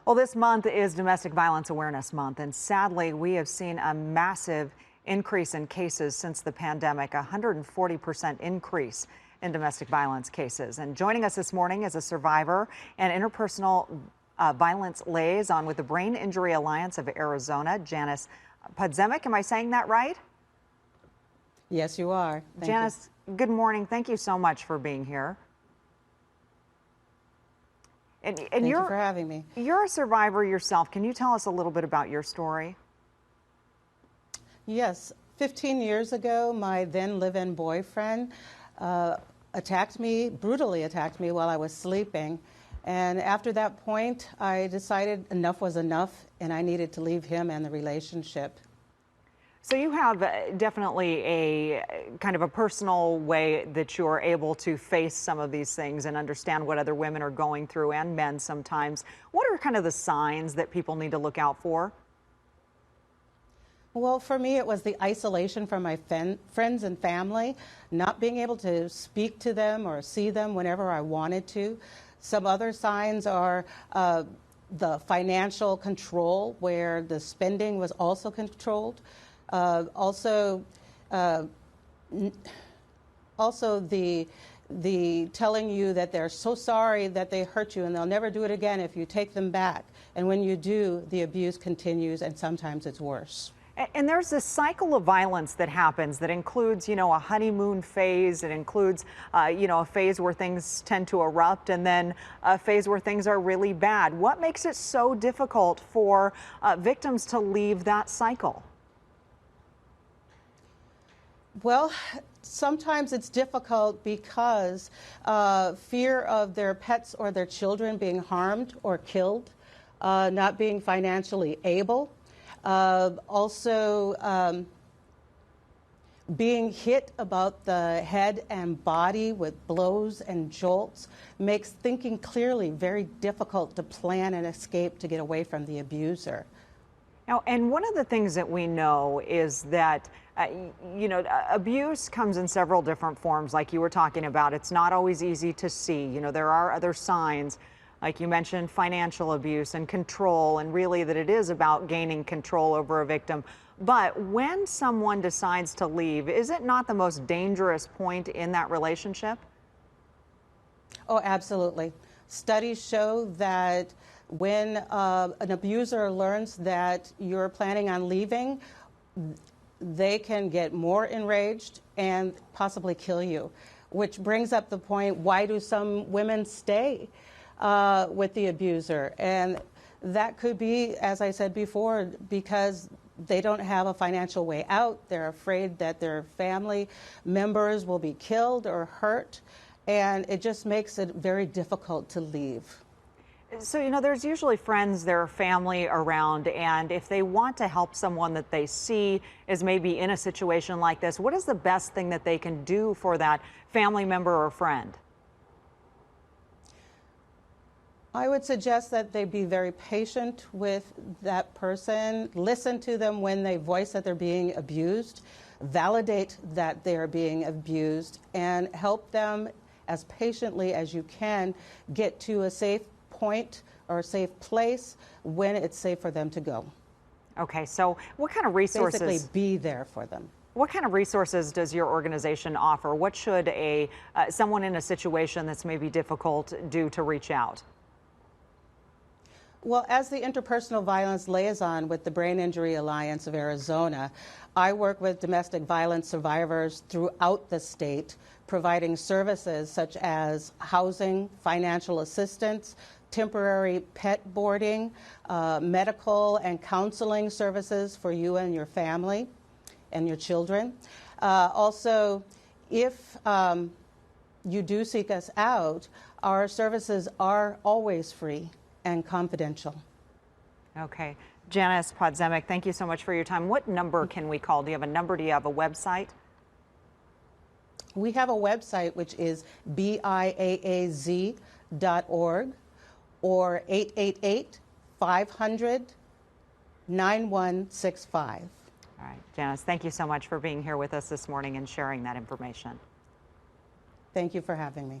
Well, this month is Domestic Violence Awareness Month, and sadly, we have seen a massive increase in cases since the pandemic, a 140% increase in domestic violence cases. And joining us this morning is a survivor and interpersonal violence liaison with the Brain Injury Alliance of Arizona, Janice Podzemic. Am I saying that right? Yes, you are. Thank Janice, good morning. Thank you so much for being here. Thank you for having me. You're a survivor yourself. Can you tell us a little bit about your story? Yes, 15 years ago, my then live-in boyfriend brutally attacked me while I was sleeping. And after that point, I decided enough was enough and I needed to leave him and the relationship. So you have definitely a kind of a personal way that you're able to face some of these things and understand what other women are going through, and men sometimes. What are kind of the signs that people need to look out for? Well, for me, it was the isolation from my friends and family, not being able to speak to them or see them whenever I wanted to. Some other signs are the financial control, where the spending was also controlled. Also the telling you that they're so sorry that they hurt you and they'll never do it again if you take them back. And when you do, the abuse continues and sometimes it's worse. And there's this cycle of violence that happens that includes, a honeymoon phase. It includes, a phase where things tend to erupt, and then a phase where things are really bad. What makes it so difficult for victims to leave that cycle? Well, sometimes it's difficult because fear of their pets or their children being harmed or killed, not being financially able, also being hit about the head and body with blows and jolts makes thinking clearly very difficult to plan an escape to get away from the abuser. Now, and one of the things that we know is that, abuse comes in several different forms, like you were talking about. It's not always easy to see. There are other signs, like you mentioned, financial abuse and control, and really that it is about gaining control over a victim. But when someone decides to leave, is it not the most dangerous point in that relationship? Oh, absolutely. Studies show that when an abuser learns that you're planning on leaving, they can get more enraged and possibly kill you, which brings up the point, why do some women stay with the abuser? And that could be, as I said before, because they don't have a financial way out. They're afraid that their family members will be killed or hurt, and it just makes it very difficult to leave. So, there's usually friends, their family around, and if they want to help someone that they see is maybe in a situation like this, what is the best thing that they can do for that family member or friend? I would suggest that they be very patient with that person, listen to them when they voice that they're being abused, validate that they're being abused, and help them as patiently as you can get to a safe point or a safe place when it's safe for them to go. Okay, so what kind of resources? Basically, be there for them. What kind of resources does your organization offer? What should someone in a situation that's maybe difficult do to reach out? Well, as the interpersonal violence liaison with the Brain Injury Alliance of Arizona, I work with domestic violence survivors throughout the state, providing services such as housing, financial assistance, temporary pet boarding, medical and counseling services for you and your family and your children. Also, if you do seek us out, our services are always free and confidential. Okay. Janice Podzemic, thank you so much for your time. What number can we call? Do you have a number? Do you have a website? We have a website, which is BIAAZ.org or 888-500-9165. All right, Janice, thank you so much for being here with us this morning and sharing that information. Thank you for having me.